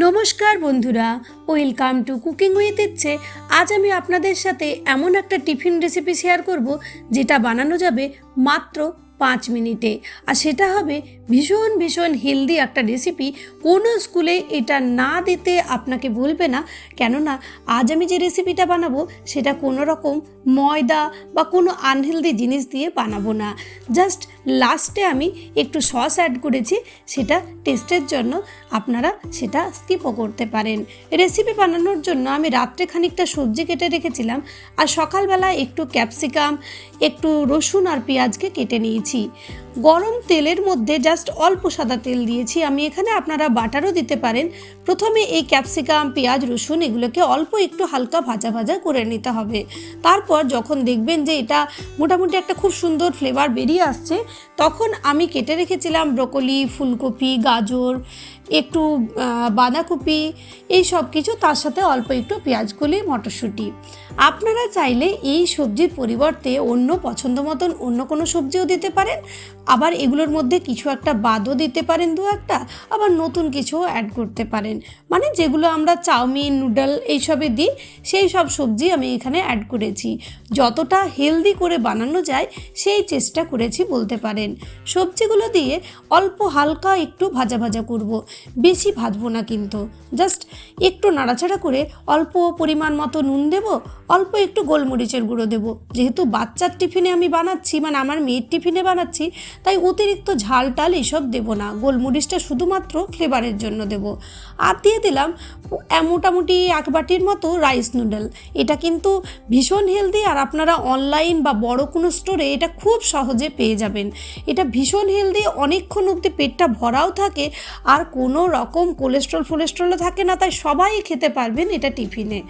নমস্কার বন্ধুরা, welcome to cooking with ইচ্ছে। আজ আমি আপনাদের সাথে এমন একটা টিফিন রেসিপি শেয়ার করব যেটা বানানো যাবে মাত্র 5 মিনিটে, আর সেটা হবে ভীষণ হেলদি একটা রেসিপি। কোনো স্কুলে এটা না দিতে আপনাকে বলবে না, কেননা আজ আমি যে রেসিপিটা বানাবো সেটা কোনো রকম ময়দা বা কোনো আনহেলদি জিনিস দিয়ে বানাবো না। জাস্ট লাস্টে আমি একটু সস অ্যাড করেছি, সেটা টেস্টের জন্য, আপনারা সেটা স্কিপও করতে পারেন। রেসিপি বানানোর জন্য আমি রাত্রে খানিকটা সবজি কেটে রেখেছিলাম, আর সকালবেলা একটু ক্যাপসিকাম, একটু রসুন আর পেঁয়াজকে কেটে নিয়েছি। গরম তেলের মধ্যে জাস্ট অল্প সাদা তেল দিয়েছি আমি এখানে, আপনারা বাটারও দিতে পারেন। প্রথমে এই ক্যাপসিকাম, পেঁয়াজ, রসুন এগুলোকে অল্প একটু হালকা ভাজা করে নিতে হবে। তারপর যখন দেখবেন যে এটা মোটামুটি একটা খুব সুন্দর ফ্লেভার বেরিয়ে আসছে, তখন আমি কেটে রেখেছিলাম ব্রোকলি, ফুলকপি, গাজর, একটু বাঁধাকপি, এই সব কিছু, তার সাথে অল্প একটু পেঁয়াজকলি, মটরশুঁটি। আপনারা চাইলে এই সবজির পরিবর্তে অন্য পছন্দ মতন অন্য কোনো সবজিও দিতে পারেন, আবার এগুলোর মধ্যে কিছু একটা বাদও দিতে পারেন, দু একটা, আবার নতুন কিছুও অ্যাড করতে পারেন। মানে যেগুলো আমরা চাউমিন, নুডল এইসবে দিই, সেই সব সবজি আমি এখানে অ্যাড করেছি। যতটা হেলদি করে বানানো যায় সেই চেষ্টা করেছি বলতে পারেন। সবজিগুলো দিয়ে অল্প হালকা একটু ভাজা করব, বেশি ভাজবো না কিন্তু। জাস্ট একটু নাড়াচাড়া করে অল্প পরিমাণ মতো নুন দেব, অল্প একটু গোলমরিচের গুঁড়ো দেব। যেহেতু বাচ্চার টিফিনে আমি বানাচ্ছি, মানে আমার মেয়ের টিফিনে বানাচ্ছি, তাই অতিরিক্ত ঝাল টাল এসব দেব না। গোলমরিচটা শুধুমাত্র ফ্লেভারের জন্য দেব। আর দিয়ে দিলাম মোটামুটি 1 বাটির মতো রাইস নুডল। এটা কিন্তু ভীষণ হেলদি, আর আপনারা অনলাইন বা বড় কোনো স্টোরে এটা খুব সহজে পেয়ে যাবেন। এটা ভীষণ হেলদি, অনেকক্ষণ অবধি পেটটা ভরাও থাকে, আর কোনো রকম কোলেস্ট্রলও থাকে না, তাই সবাই খেতে পারবেন এটা টিফিনে।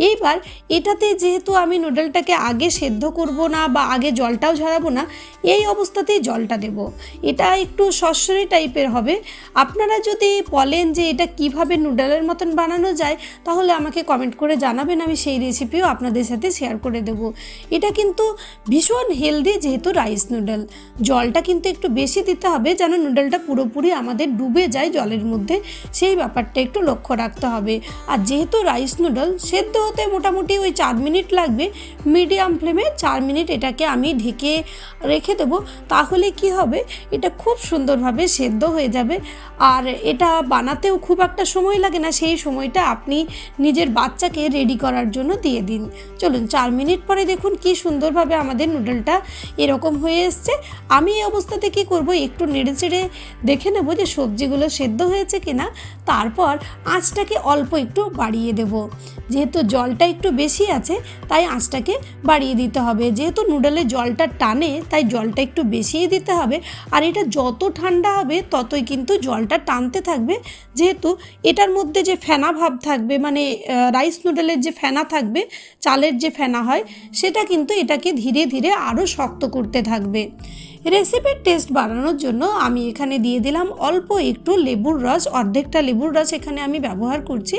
এইবার এটাতে যেহেতু আমি নুডলটাকে আগে সেদ্ধ করব না বা আগে জলটাও ঝরাবো না, এই অবস্থাতেই জলটা দেব। এটা একটু সরসরে টাইপের হবে। আপনারা যদি বলেন যে এটা কিভাবে নুডলের মতন বানানো যায়, তাহলে আমাকে কমেন্ট করে জানাবেন, আমি সেই রেসিপিও আপনাদের সাথে শেয়ার করে দেব। এটা কিন্তু ভীষণ হেলদি, যেহেতু রাইস নুডল। জলটা কিন্তু একটু বেশি দিতে হবে, যেন নুডলটা পুরোপুরি আমাদের ডুবে যায় জলের মধ্যে, সেই ব্যাপারটা একটু লক্ষ্য রাখতে হবে। আর যেহেতু রাইস নুডল সেদ্ধ হতে মোটামুটি ওই 4 মিনিট লাগবে, মিডিয়াম ফ্লেমে 4 মিনিট এটাকে আমি ঢেকে রেখে দেবো। তাহলে কি হবে, এটা খুব সুন্দরভাবে সেদ্ধ হয়ে যাবে, আর এটা বানাতেও খুব একটা সময় লাগে না। সেই সময়টা আপনি নিজের বাচ্চাকে রেডি করার জন্য দিয়ে দিন। চলুন, 4 মিনিট পরে দেখুন কি সুন্দরভাবে আমাদের নুডলটা এরকম হয়ে এসছে। আমি এই অবস্থাতে কি করব, একটু নেড়েচেড়ে দেখে নেব যে সবজিগুলো সেদ্ধ হয়েছে কিনা। তারপর আঁচটাকে অল্প একটু বাড়িয়ে দেব। যেহেতু জলটা একটু বেশি আছে, তাই আঁচটাকে বাড়িয়ে দিতে হবে। যেহেতু নুডলে জলটা টানে, তাই জলটা একটু বেশিই দিতে হবে। আর এটা যত ঠান্ডা হবে ততই কিন্তু জলটা টানতে থাকবে, যেহেতু এটার মধ্যে যে ফেনা ভাব থাকবে, মানে রাইস নুডলের যে ফেনা থাকবে, চালের যে ফেনা হয়, সেটা কিন্তু এটাকে ধীরে ধীরে আরও শক্ত করতে থাকবে। রেসিপির টেস্ট বাড়ানোর জন্য আমি এখানে দিয়ে দিলাম অল্প একটু লেবুর রস, অর্ধেকটা লেবুর রস এখানে আমি ব্যবহার করছি।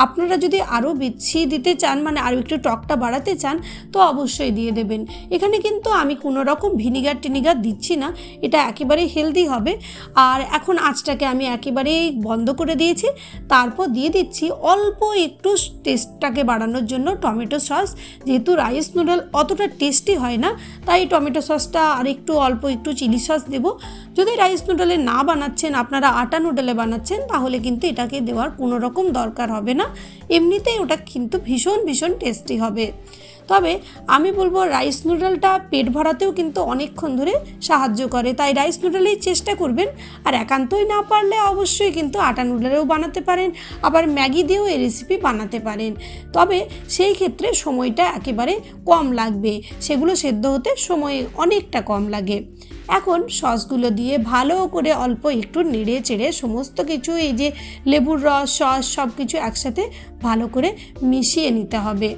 আপনারা যদি আরও বেশি দিতে চান, মানে আরও একটু টকটা বাড়াতে চান, তো অবশ্যই দিয়ে দেবেন। এখানে কিন্তু আমি কোনো রকম ভিনিগার দিচ্ছি না, এটা একেবারেই হেলদি হবে। আর এখন আঁচটাকে আমি একেবারেই বন্ধ করে দিয়েছি। তারপর দিয়ে দিচ্ছি অল্প একটু টেস্টটাকে বাড়ানোর জন্য টমেটো সস। যেহেতু রাইস নুডল অতটা টেস্টি হয় না, তাই টমেটো সসটা আর অল্প একটু চিলি সস দেব। যদি রাইস নুডলে না বানাচ্ছেন, আপনারা আটা নুডলে বানাচ্ছেন, তাহলে কিন্তু এটাকে দেওয়ার কোনো রকম দরকার হবে না। এমনিতেই ওটা কিন্তু ভীষণ টেস্টি হবে। তবে আমি বলবো রাইস নুডলটা পেট ভরাতেও কিন্তু অনেকক্ষণ ধরে সাহায্য করে, তাই রাইস নুডলেই চেষ্টা করবেন। আর একান্তই না পারলে অবশ্যই কিন্তু আটা নুডলেও বানাতে পারেন, আবার ম্যাগি দিয়েও এই রেসিপি বানাতে পারেন। তবে সেই ক্ষেত্রে সময়টা একেবারে কম লাগবে, সেগুলো সেদ্ধ হতে সময় অনেকটা কম লাগে। এখন সসগুলো দিয়ে ভালো করে অল্প একটু নেড়ে চেড়ে সমস্ত কিছু, এই যে লেবুর রস, সস, সব কিছু একসাথে ভালো করে মিশিয়ে নিতে হবে।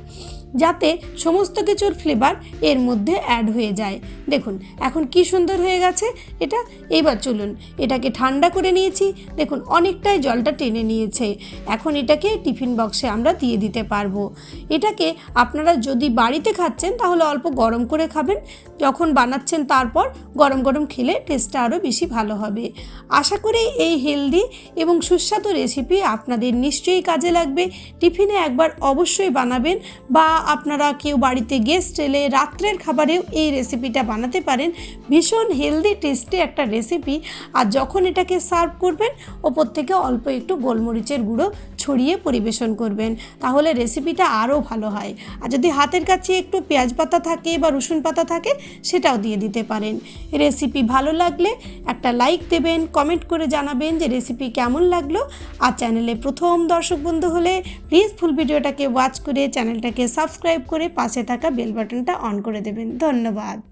যাতে সমস্ত কিছুর ফ্লেভার এর মধ্যে অ্যাড হয়ে যায়। দেখুন এখন কি সুন্দর হয়ে গেছে এটা। এবার চলুন এটাকে ঠান্ডা করে নিয়েছি, দেখুন অনেকটাই জলটা টেনে নিয়েছে। এখন এটাকে টিফিন বক্সে আমরা দিয়ে দিতে পারবো। এটাকে আপনারা যদি বাড়িতে খাচ্ছেন তাহলে অল্প গরম করে খাবেন, যখন বানাচ্ছেন তারপর গরম গরম খেলে টেস্টটা আরও বেশি ভালো হবে। আশা করি এই হেলদি এবং সুস্বাদু রেসিপি আপনাদের নিশ্চয়ই কাজে লাগবে। টিফিনে একবার অবশ্যই বানাবেন, বা আপনারা কেউ বাড়িতে গেস্ট এলে রাত্রের খাবারেও এই রেসিপিটা বানাতে পারেন। ভীষণ হেলদি টেস্টি একটা রেসিপি। আর যখন এটাকে সার্ভ করবেন ওপর থেকে অল্প একটু গোলমরিচের গুঁড়ো ছড়িয়ে পরিবেশন করবেন, তাহলে রেসিপিটা আরও ভালো হয়। আর যদি হাতের কাছে একটু পেঁয়াজ পাতা থাকে বা রসুন পাতা থাকে সেটাও দিয়ে দিতে পারেন। রেসিপি ভালো লাগলে একটা লাইক দেবেন, কমেন্ট করে জানাবেন যে রেসিপি কেমন লাগলো। আর চ্যানেলে প্রথম দর্শক বন্ধু হলে প্লিজ ফুল ভিডিওটাকে ওয়াচ করে চ্যানেলটাকে সাবস্ক্রাইব করে পাশে থাকা বেল বাটনটা অন করে দেবেন। ধন্যবাদ।